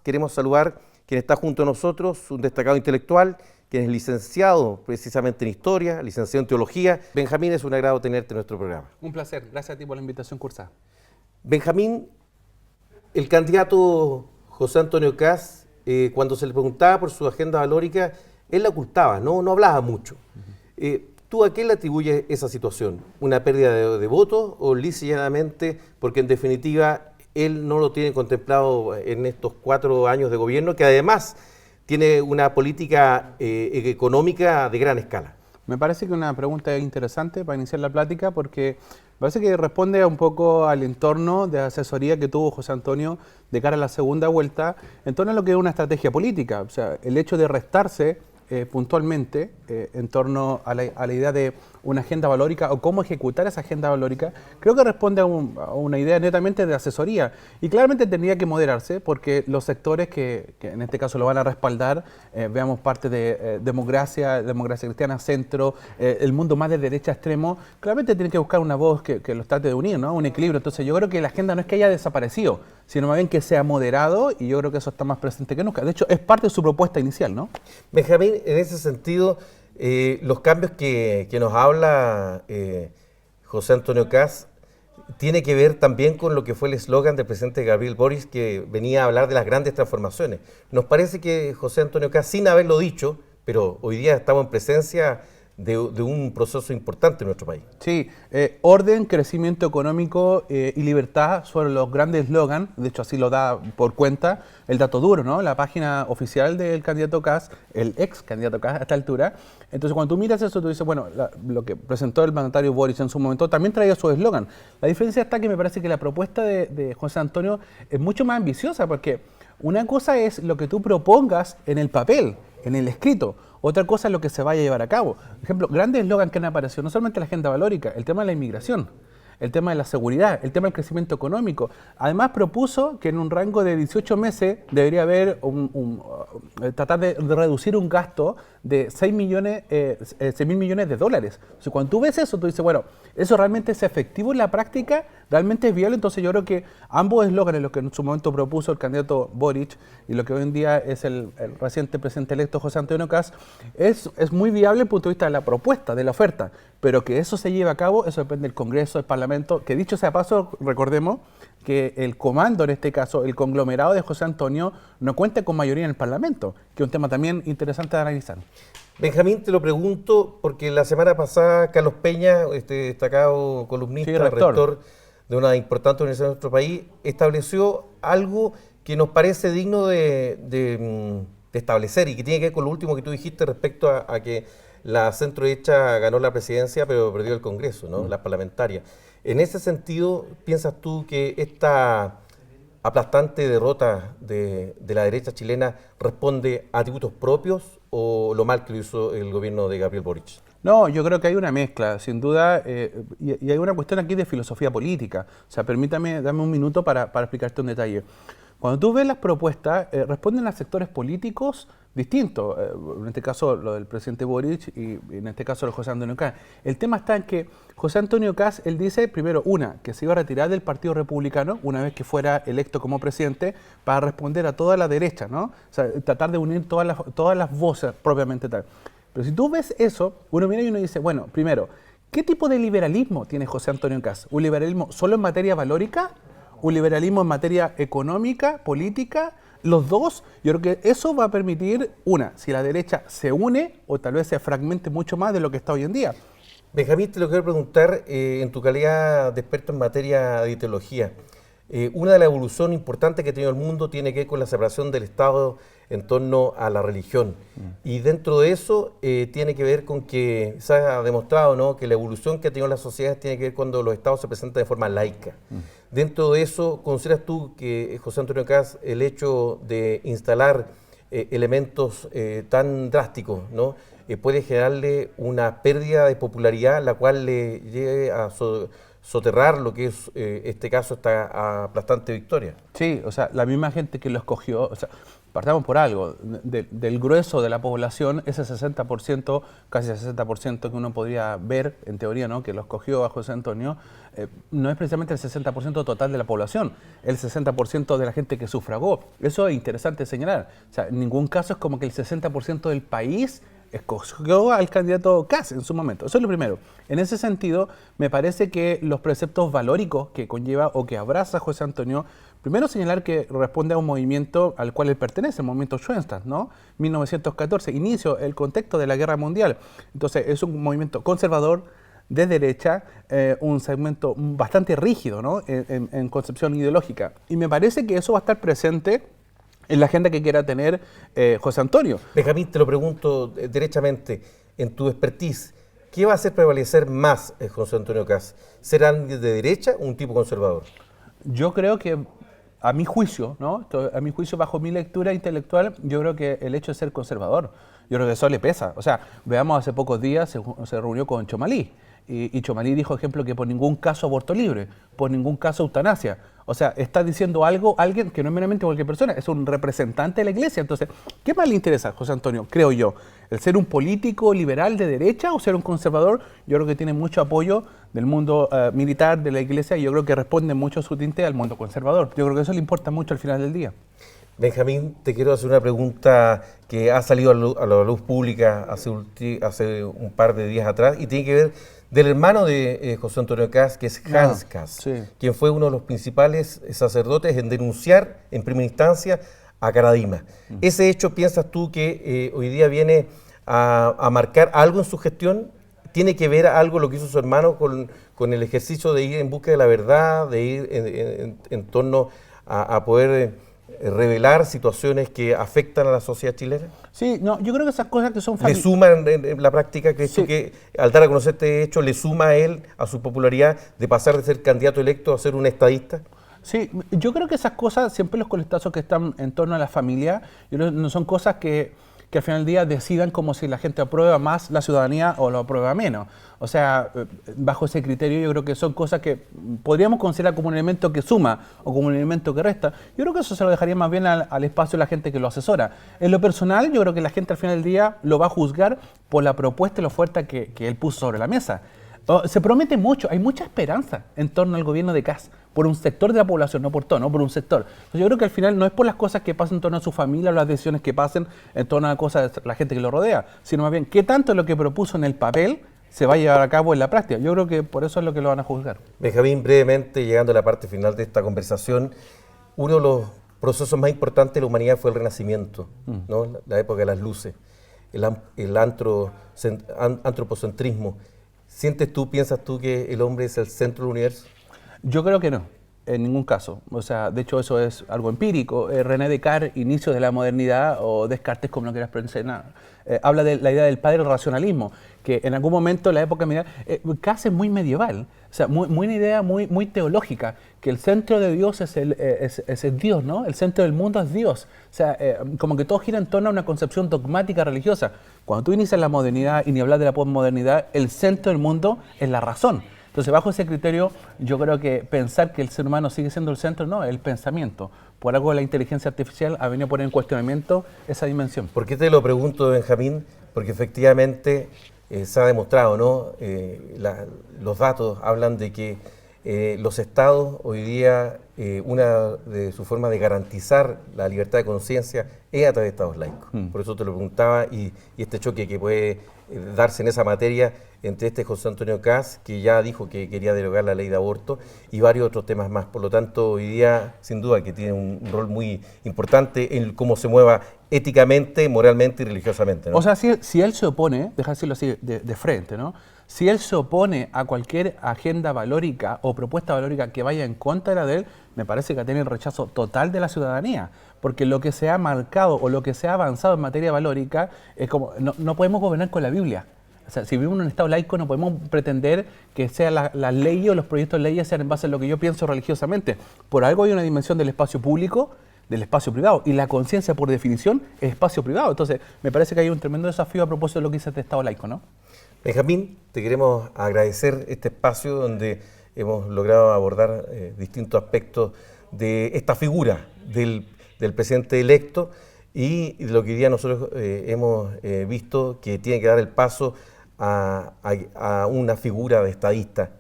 Queremos saludar quien está junto a nosotros, un destacado intelectual, quien es licenciado precisamente en Historia, licenciado en Teología. Benjamín, es un agrado tenerte en nuestro programa. Un placer, gracias a ti por la invitación, Cursada. Benjamín, el candidato José Antonio Kast, cuando se le preguntaba por su agenda valórica, él la ocultaba, no hablaba mucho. ¿Tú a qué le atribuyes esa situación? ¿Una pérdida de votos o lisa y llanamente porque en definitiva él no lo tiene contemplado en estos 4 años de gobierno, que además tiene una política económica de gran escala? Me parece que una pregunta interesante para iniciar la plática porque parece que responde un poco al entorno de asesoría que tuvo José Antonio de cara a la segunda vuelta, en torno a lo que es una estrategia política. O sea, el hecho de restarse puntualmente en torno a la idea de una agenda valórica o cómo ejecutar esa agenda valórica, creo que responde a una idea netamente de asesoría. Y claramente tendría que moderarse porque los sectores que en este caso lo van a respaldar, veamos parte de democracia cristiana, centro, el mundo más de derecha extremo, claramente tienen que buscar una voz que los trate de unir, ¿no? Un equilibrio. Entonces yo creo que la agenda no es que haya desaparecido, sino más bien que sea moderado, y yo creo que eso está más presente que nunca. De hecho, es parte de su propuesta inicial, ¿no? Benjamín, en ese sentido, los cambios que nos habla José Antonio Kast tiene que ver también con lo que fue el eslogan del presidente Gabriel Boric, que venía a hablar de las grandes transformaciones. Nos parece que José Antonio Kast, sin haberlo dicho, pero hoy día estamos en presencia de un proceso importante en nuestro país. Sí, orden, crecimiento económico y libertad son los grandes eslogans. De hecho, así lo da por cuenta el dato duro, ¿no? La página oficial del candidato Kast, el ex candidato Kast a esta altura. Entonces, cuando tú miras eso, tú dices, bueno, lo que presentó el mandatario Boric en su momento también traía su eslogan. La diferencia está que me parece que la propuesta de José Antonio es mucho más ambiciosa, porque una cosa es lo que tú propongas en el papel, en el escrito. Otra cosa es lo que se vaya a llevar a cabo. Por ejemplo, grandes eslogans que han aparecido, no solamente la agenda valórica, el tema de la inmigración, el tema de la seguridad, el tema del crecimiento económico. Además propuso que en un rango de 18 meses debería haber tratar de reducir un gasto de 6.000 millones de dólares. O sea, cuando tú ves eso, tú dices, bueno, ¿eso realmente es efectivo en la práctica? ¿Realmente es viable? Entonces yo creo que ambos eslóganes, lo que en su momento propuso el candidato Boric y lo que hoy en día es el reciente presidente electo José Antonio Kast, es muy viable desde el punto de vista de la propuesta, de la oferta, pero que eso se lleve a cabo, eso depende del Congreso, del Parlamento, que dicho sea paso, recordemos que el comando, en este caso, el conglomerado de José Antonio, no cuenta con mayoría en el Parlamento, que es un tema también interesante de analizar. Benjamín, te lo pregunto porque la semana pasada Carlos Peña, este destacado columnista, sí, rector de una importante universidad de nuestro país, estableció algo que nos parece digno de establecer y que tiene que ver con lo último que tú dijiste respecto a que la centroderecha ganó la presidencia pero perdió el Congreso, ¿no? Las parlamentarias. En ese sentido, ¿piensas tú que esta aplastante derrota de la derecha chilena responde a atributos propios o lo mal que lo hizo el gobierno de Gabriel Boric? No, yo creo que hay una mezcla, sin duda, y hay una cuestión aquí de filosofía política. O sea, dame un minuto para explicarte un detalle. Cuando tú ves las propuestas, responden a sectores políticos distintos. En este caso, lo del presidente Boric y en este caso, lo de José Antonio Kast. El tema está en que José Antonio Kast, él dice, primero, que se iba a retirar del Partido Republicano una vez que fuera electo como presidente para responder a toda la derecha, ¿no? O sea, tratar de unir todas las voces propiamente tal. Pero si tú ves eso, uno mira y uno dice, bueno, primero, ¿qué tipo de liberalismo tiene José Antonio Kast? ¿Un liberalismo solo en materia valórica? ¿Un liberalismo en materia económica, política? Los dos, yo creo que eso va a permitir, si la derecha se une o tal vez se fragmente mucho más de lo que está hoy en día. Benjamín, te lo quiero preguntar en tu calidad de experto en materia de teología. Una de las evoluciones importantes que ha tenido el mundo tiene que ver con la separación del Estado en torno a la religión. Y dentro de eso tiene que ver con que se ha demostrado, ¿no?, que la evolución que ha tenido la sociedad tiene que ver cuando los Estados se presentan de forma laica. Dentro de eso, ¿consideras tú que, José Antonio Kast, el hecho de instalar elementos tan drásticos, ¿no?, puede generarle una pérdida de popularidad, la cual le lleve a soterrar lo que es este caso, esta aplastante victoria. Sí, o sea, la misma gente que lo escogió, o sea, partamos por algo, del grueso de la población, ese 60%, casi 60% que uno podría ver, en teoría, ¿no?, que lo escogió a José Antonio, no es precisamente el 60% total de la población, el 60% de la gente que sufragó. Eso es interesante señalar. O sea, en ningún caso es como que el 60% del país escogió al candidato Kast en su momento. Eso es lo primero. En ese sentido, me parece que los preceptos valóricos que conlleva o que abraza José Antonio, primero señalar que responde a un movimiento al cual él pertenece, el movimiento Schoenstatt, ¿no? 1914, inicio, el contexto de la Guerra Mundial. Entonces, es un movimiento conservador, de derecha, un segmento bastante rígido, ¿no?, en concepción ideológica. Y me parece que eso va a estar presente en la agenda que quiera tener José Antonio. Benjamín, te lo pregunto derechamente, en tu expertise, ¿qué va a hacer prevalecer más José Antonio Kast? ¿Será alguien de derecha o un tipo conservador? Yo creo que, a mi juicio, ¿no?, a mi juicio, bajo mi lectura intelectual, yo creo que el hecho de ser conservador, yo creo que eso le pesa. O sea, veamos, hace pocos días se reunió con Chomalí, y Chomalí dijo, ejemplo, que por ningún caso aborto libre, por ningún caso eutanasia. O sea, está diciendo algo alguien que no es meramente cualquier persona, es un representante de la Iglesia. Entonces, ¿qué más le interesa a José Antonio, creo yo? ¿El ser un político liberal de derecha o ser un conservador? Yo creo que tiene mucho apoyo del mundo militar, de la Iglesia, y yo creo que responde mucho su tinte al mundo conservador. Yo creo que eso le importa mucho al final del día. Benjamín, te quiero hacer una pregunta que ha salido a la luz pública hace un par de días atrás y tiene que ver del hermano de José Antonio Kast, que es Hans Kast, sí, quien fue uno de los principales sacerdotes en denunciar en primera instancia a Caradima. ¿Ese hecho piensas tú que hoy día viene a marcar algo en su gestión? ¿Tiene que ver algo lo que hizo su hermano con el ejercicio de ir en busca de la verdad, de ir en torno a poder revelar situaciones que afectan a la sociedad chilena? Sí, no, yo creo que esas cosas que son ¿Le suma en la práctica, crees tú que al dar a conocer este hecho, le suma a él, a su popularidad, de pasar de ser candidato electo a ser un estadista? Sí, yo creo que esas cosas, siempre los coletazos que están en torno a la familia, no son cosas que al final del día decidan como si la gente aprueba más la ciudadanía o lo aprueba menos. O sea, bajo ese criterio yo creo que son cosas que podríamos considerar como un elemento que suma o como un elemento que resta. Yo creo que eso se lo dejaría más bien al espacio de la gente que lo asesora. En lo personal, yo creo que la gente al final del día lo va a juzgar por la propuesta y la oferta que él puso sobre la mesa. Se promete mucho, hay mucha esperanza en torno al gobierno de Kast, por un sector de la población, no por todo, no por un sector. Entonces yo creo que al final no es por las cosas que pasan en torno a su familia o las decisiones que pasen en torno a las cosas de la gente que lo rodea, sino más bien qué tanto lo que propuso en el papel se va a llevar a cabo en la práctica. Yo creo que por eso es lo que lo van a juzgar. Benjamín, brevemente, llegando a la parte final de esta conversación, uno de los procesos más importantes de la humanidad fue el Renacimiento, ¿no? La época de las luces, el antropocentrismo. ¿Piensas tú que el hombre es el centro del universo? Yo creo que no, en ningún caso. O sea, de hecho eso es algo empírico. René Descartes, inicio de la modernidad, o Descartes, como lo quieras pronunciar, habla de la idea del padre del racionalismo, que en algún momento, en la época medieval, casi es muy medieval, o sea, una idea muy teológica, que el centro de Dios es el Dios, ¿no? El centro del mundo es Dios. O sea, como que todo gira en torno a una concepción dogmática religiosa. Cuando tú inicias la modernidad y ni hablas de la posmodernidad, el centro del mundo es la razón. Entonces, bajo ese criterio, yo creo que pensar que el ser humano sigue siendo el centro, no, es el pensamiento. Por algo la inteligencia artificial ha venido a poner en cuestionamiento esa dimensión. ¿Por qué te lo pregunto, Benjamín? Porque efectivamente se ha demostrado, ¿no? Los datos hablan de que los estados hoy día, una de sus formas de garantizar la libertad de conciencia es a través de estados laicos. Por eso te lo preguntaba, y este choque que puede darse en esa materia entre José Antonio Kast, que ya dijo que quería derogar la ley de aborto, y varios otros temas más. Por lo tanto, hoy día, sin duda, que tiene un rol muy importante en cómo se mueva éticamente, moralmente y religiosamente, ¿no? O sea, si él se opone, deja decirlo así de frente, ¿no? Si él se opone a cualquier agenda valórica o propuesta valórica que vaya en contra de él, me parece que tiene el rechazo total de la ciudadanía, porque lo que se ha marcado o lo que se ha avanzado en materia valórica es como, no podemos gobernar con la Biblia. O sea, si vivimos en un Estado laico no podemos pretender que sea la ley o los proyectos de leyes sean en base a lo que yo pienso religiosamente. Por algo hay una dimensión del espacio público, del espacio privado, y la conciencia por definición es espacio privado. Entonces, me parece que hay un tremendo desafío a propósito de lo que dice este Estado laico, ¿no? Benjamín, te queremos agradecer este espacio donde hemos logrado abordar distintos aspectos de esta figura del presidente electo y lo que hoy día nosotros hemos visto que tiene que dar el paso a una figura de estadista